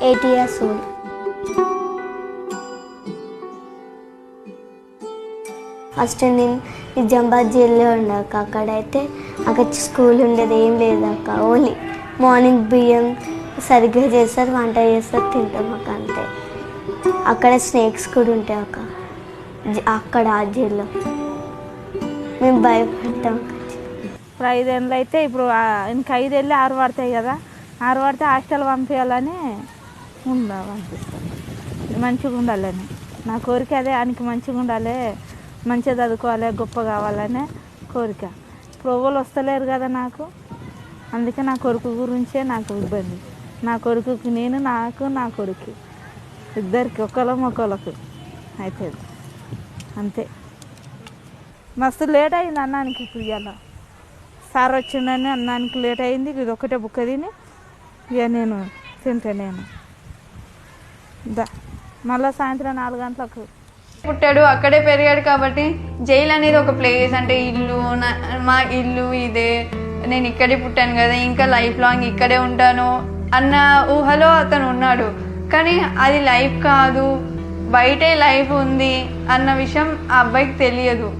8 years old. First నేను నిజామాబాద్ జైల్లో ఉండక అక్కడైతే అక్కడ స్కూల్ ఉండేది ఏం లేదు అక్క. ఓన్లీ మార్నింగ్ బియ్యం సరిగ్గా చేస్తారు, వంట చేస్తారు, తింటాం అక్క అంతే. అక్కడ స్నేక్స్ కూడా ఉంటాయి అక్క అక్కడ ఆ జైల్లో. మేము భయపడతాం. ఇప్పుడు 5 ఏళ్ళు అయితే ఇప్పుడు ఇంకా 5 వెళ్ళి 6 పడతాయి కదా, 6 పడితే హాస్టల్ పంపించాలని పంపిస్తాను. మంచిగా ఉండాలని నా కోరిక అదే. ఆయనకి మంచిగా ఉండాలి, మంచిగా చదువుకోవాలి, గొప్ప కావాలనే కోరిక. ఇప్పుడు ఎవరు వస్తలేరు కదా నాకు, అందుకే నా కొడుకు గురించే నాకు ఇబ్బంది. నా కొడుకుకి నేను, నాకు నా కొడుకు ఇద్దరికి ఒకళ్ళకు అవుతుంది అంతే. మస్తు లేట్ అయింది అన్నానికి. ఇప్పుడు ఇవాళ సార్ వచ్చిండని అన్నానికి లేట్ అయింది. ఇది ఒకటే బుక్క తిని ఇక నేను తింటా. నేను మళ్ళీ సాయంత్రం 4 గంటలకు పుట్టాడు, అక్కడే పెరిగాడు. కాబట్టి జైలు అనేది ఒక ప్లేస్ అంటే ఇల్లు, మా ఇల్లు ఇదే, నేను ఇక్కడే పుట్టాను కదా, ఇంకా లైఫ్ లాంగ్ ఇక్కడే ఉంటాను అన్న ఊహలో అతను ఉన్నాడు. కానీ అది లైఫ్ కాదు, బయటే లైఫ్ ఉంది అన్న విషయం ఆ అబ్బాయికి తెలియదు.